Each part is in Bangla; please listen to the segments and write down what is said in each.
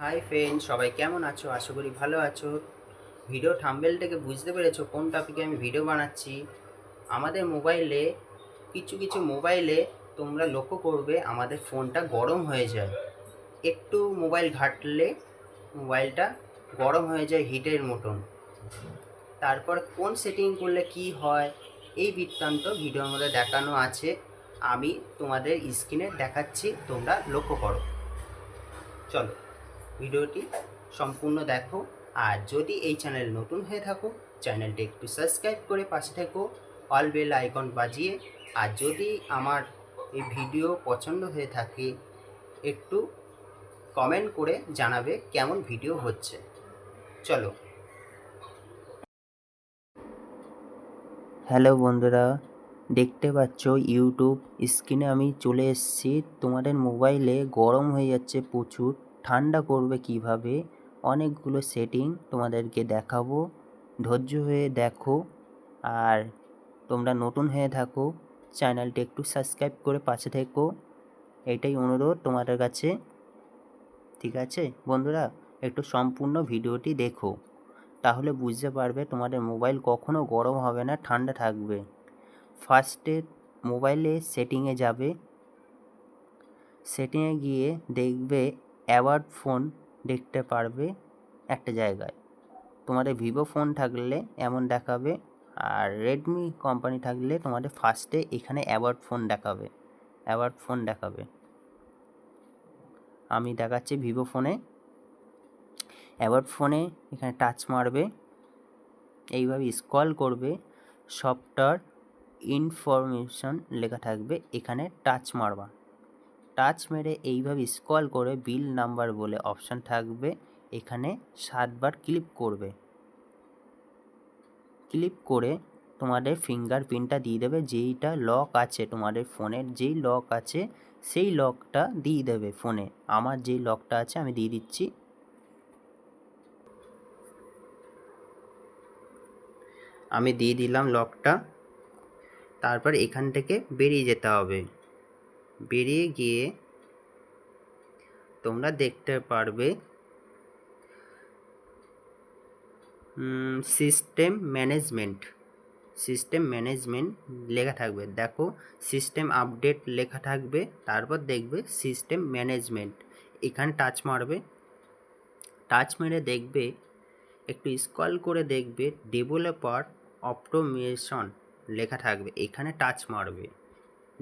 হাই ফ্রেন্ড, সবাই কেমন আছো? আশা করি ভালো আছো। ভিডিও থাম্বনেল থেকে বুঝতে পেরেছো কোন টপিকে আমি ভিডিও বানাচ্ছি। আমাদের মোবাইলে কিছু কিছু মোবাইলে তোমরা লক্ষ্য করবে আমাদের ফোনটা গরম হয়ে যায়। একটু মোবাইল ঘাঁটলে মোবাইলটা গরম হয়ে যায় হিটের মতন। তারপর কোন সেটিং করলে কি হয় এই বৃত্তান্ত ভিডিওর মধ্যে দেখানো আছে। আমি তোমাদের স্ক্রিনে দেখাচ্ছি, তোমরা লক্ষ্য করো। চলো ভিডিওটি সম্পূর্ণ দেখো। আর যদি এই চ্যানেল নতুন হয়ে থাকো, চ্যানেলটি একটু সাবস্ক্রাইব করে পাশে থেকো, অল বেল আইকন বাজিয়ে। আর যদি আমার এই ভিডিও পছন্দ হয়ে থাকে, একটু কমেন্ট করে জানাবে কেমন ভিডিও হচ্ছে। চলো। হ্যালো বন্ধুরা, দেখতে পাচ্ছ ইউটিউব স্ক্রিনে আমি চলে এসেছি। তোমাদের মোবাইলে গরম হয়ে যাচ্ছে প্রচুর, ঠান্ডা করবে কিভাবে অনেকগুলো সেটিং তোমাদেরকে দেখাবো। ধৈর্য হয়ে দেখো। আর তোমরা নতুন হয়ে থাকো, চ্যানেলটি একটু সাবস্ক্রাইব করে পাশে থেকো, এটাই অনুরোধ তোমাদের কাছে। ঠিক আছে বন্ধুরা, একটু সম্পূর্ণ ভিডিওটি দেখো, তাহলে বুঝতে পারবে তোমাদের মোবাইল কখনো গরম হবে না, ঠান্ডা থাকবে। ফার্স্টে মোবাইলে সেটিংয়ে যাবে। সেটিংয়ে গিয়ে দেখবে অ্যাওয়ার্ড ফোন দেখতে পারবে একটা জায়গায়। তোমাদের ভিভো ফোন থাকলে এমন দেখাবে, আর রেডমি কোম্পানি থাকলে তোমাদের ফার্স্টে এখানে অ্যাওয়ার্ড ফোন দেখাবে। অ্যাওয়ার্ড ফোন দেখাবে। আমি দেখাচ্ছি ভিভো ফোনে। অ্যাওয়ার্ড ফোনে এখানে টাচ মারবে, এইভাবে স্ক্রল করবে, সফটওয়্যার ইনফরমেশন লেখা থাকবে, এখানে টাচ মারবা। টাচ মেরে এইভাবে স্ক্রল করে বিল নাম্বার বলে অপশান থাকবে, এখানে 7 বার ক্লিক করবে। ক্লিক করে তোমাদের ফিঙ্গারপ্রিন্টটা দিয়ে দেবে, যেইটা লক আছে তোমাদের ফোনের, যেই লক আছে সেই লকটা দিয়ে দেবে ফোনে। আমার যেই লকটা আছে আমি দিয়ে দিচ্ছি। আমি দিয়ে দিলাম লকটা। তারপর এখান থেকে বেরিয়ে যেতে হবে। বেরিয়ে গিয়ে তোমরা দেখতে পারবে সিস্টেম ম্যানেজমেন্ট। সিস্টেম ম্যানেজমেন্ট লেখা থাকবে, দেখো সিস্টেম আপডেট লেখা থাকবে, তারপর দেখবে সিস্টেম ম্যানেজমেন্ট, এখানে টাচ মারবে। টাচ মেরে দেখবে, একটু স্ক্রল করে দেখবে ডেভেলপার অটোমেশন লেখা থাকবে, এখানে টাচ মারবে।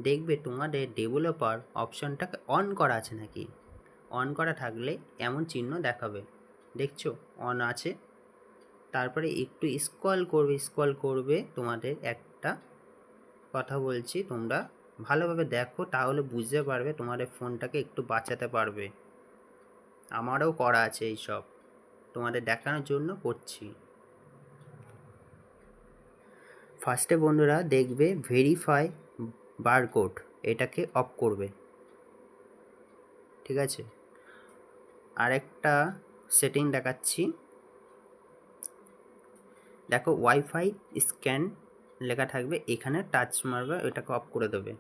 দেখবে তোমাদের ডেভেলপার অপশনটাকে অন করা আছে নাকি। অন করা থাকলে এমন চিহ্ন দেখাবে, দেখছো অন আছে। তারপরে একটু স্ক্রল করবে। তোমাদের একটা কথা বলছি, তোমরা ভালোভাবে দেখো, তাহলে বুঝতে পারবে তোমাদের ফোনটাকে একটু বাঁচাতে পারবে। আমারও করা আছে এইসব, তোমাদের দেখানোর জন্য করছি। ফার্স্টে বন্ধুরা দেখবে ভেরিফাই বারকোড, এটাকে অফ করবে। ঠিক আছে, আরেকটা সেটিং দেখাচ্ছি। দেখো ওয়াইফাই স্ক্যান লেখা থাকবে, এখানে টাচ মারবে, এটাকে অফ করে দেবে।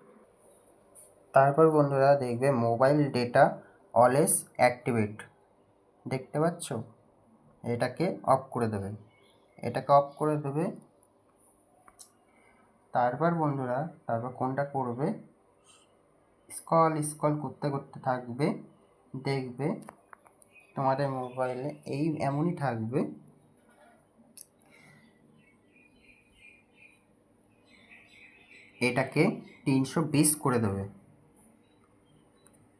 তারপর বন্ধুরা দেখবে মোবাইল ডেটা অলওয়েজ অ্যাক্টিভেট, দেখতে পাচ্ছ, এটাকে অফ করে দেবে। এটাকে অফ করে দেবে। তারপর বন্ধুরা কোনটা করবে, স্ক্রল করতে করতে থাকবে। দেখবে তোমাদের মোবাইলে এই এমনই থাকবে। এটাকে 320 করে দেবে।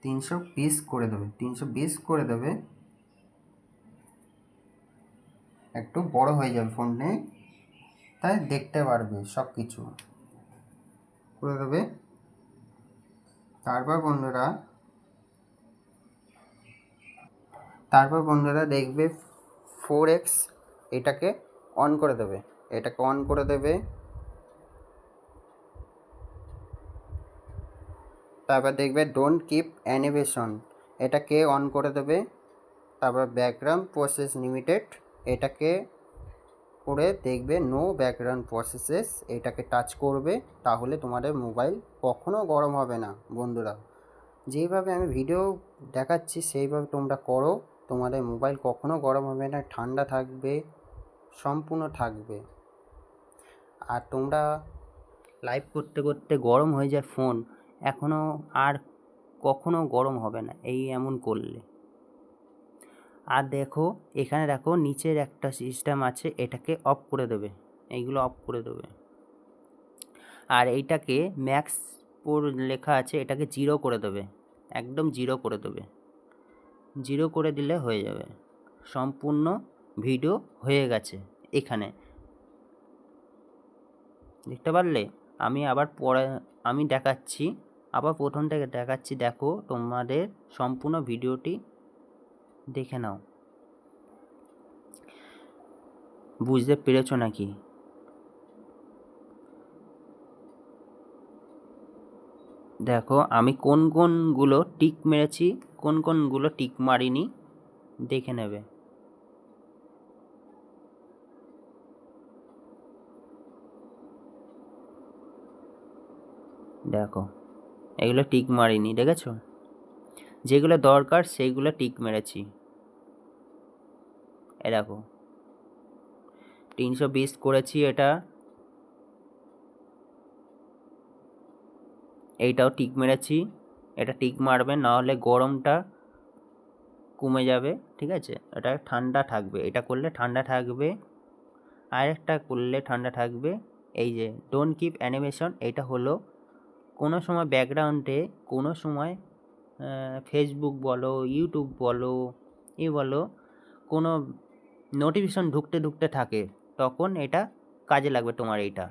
320 করে দেবে। 320 করে দেবে। একটু বড় হয়ে যাবে ফোনে, তাই দেখতে পারবে সব কিছু করে দেবে। তারপর বন্ধুরা দেখবে 4x, এটাকে অন করে দেবে। এটাকে অন করে দেবে। তারপর দেখবে ডোন্ট কিপ অ্যানিমেশন, এটাকে অন করে দেবে। তারপর ব্যাকগ্রাউন্ড প্রসেস লিমিটেড, এটাকে করে দেখবে নো ব্যাকগ্রাউন্ড প্রসেসেস, এটাকে টাচ করবে, তাহলে তোমাদের মোবাইল কখনো গরম হবে না। বন্ধুরা যেইভাবে আমি ভিডিও দেখাচ্ছি সেইভাবে তোমরা করো, তোমাদের মোবাইল কখনো গরম হবে না, ঠান্ডা থাকবে, সম্পূর্ণ থাকবে। আর তোমরা লাইভ করতে করতে গরম হয়ে যায় ফোন, এখনও আর কখনো গরম হবে না এই এমন করলে। আর দেখো এখানে দেখো নিচের একটা সিস্টেম আছে, এটাকে অফ করে দেবে, এইগুলো অফ করে দেবে। আর এইটাকে ম্যাক্স পোর লেখা আছে, এটাকে 0 করে দেবে, একদম 0 করে দেবে। 0 করে দিলে হয়ে যাবে, সম্পূর্ণ ভিডিও হয়ে গেছে। এখানে দেখতে পারলে? আমি আবার পরে আমি দেখাচ্ছি, আবার প্রথম থেকে দেখাচ্ছি, দেখো তোমাদের সম্পূর্ণ ভিডিওটি দেখে নাও। বুঝতে পেরেছো নাকি? দেখো আমি কোন কোনগুলো টিক মেরেছি, কোন কোনগুলো টিক মারিনি, দেখে নেবে। দেখো এগুলো টিক মারিনি, দেখেছো? যেগুলো দরকার সেইগুলো টিক মেরেছি। এ দেখো 320 করেছি, এইটাও টিক মেরেছি। এটা টিক মারবে, নাহলে গরমটা কমে যাবে, ঠিক আছে? এটা ঠান্ডা থাকবে, এটা করলে ঠান্ডা থাকবে। আরেকটা করলে ঠান্ডা থাকবে, এই যে ডোন্ট কিপ অ্যানিমেশন, এটা হলো কোনো সময় ব্যাকগ্রাউন্ডে কোনো সময় ফেসবুক বলো, ইউটিউব বলো, বলো, কোনো নোটিফিকেশন ঢুকতে ঢুকতে থাকে, তখন এটা কাজে লাগবে তোমার এইটা।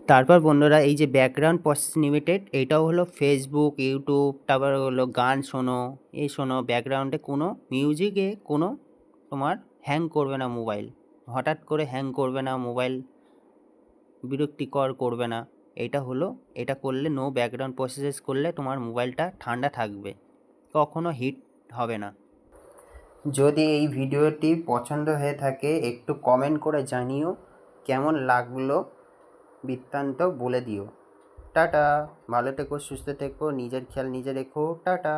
তারপর বন্ধুরা এই যে ব্যাকগ্রাউন্ড প্রসেস লিমিটেড, এইটাও হলো ফেসবুক, ইউটিউব, তারপর হলো গান শোনো, শোনো ব্যাকগ্রাউন্ডে কোনো মিউজিকে কোনো তোমার হ্যাং করবে না মোবাইল, হঠাৎ করে হ্যাং করবে না মোবাইল, বিরক্তিকর করবে না। এটা করলে নো ব্যাকগ্রাউন্ড প্রসেস করলে তোমার মোবাইলটা ঠান্ডা থাকবে, কখনো হিট হবে না। যদি এই ভিডিওটি পছন্দ হয়ে থাকে একটু কমেন্ট করে জানিও, কেমন লাগলো বৃত্তান্ত বলে দিও। টাটা, ভালো থেকো, সুস্থ থেকো, নিজের খেয়াল নিজে রেখো, টাটা।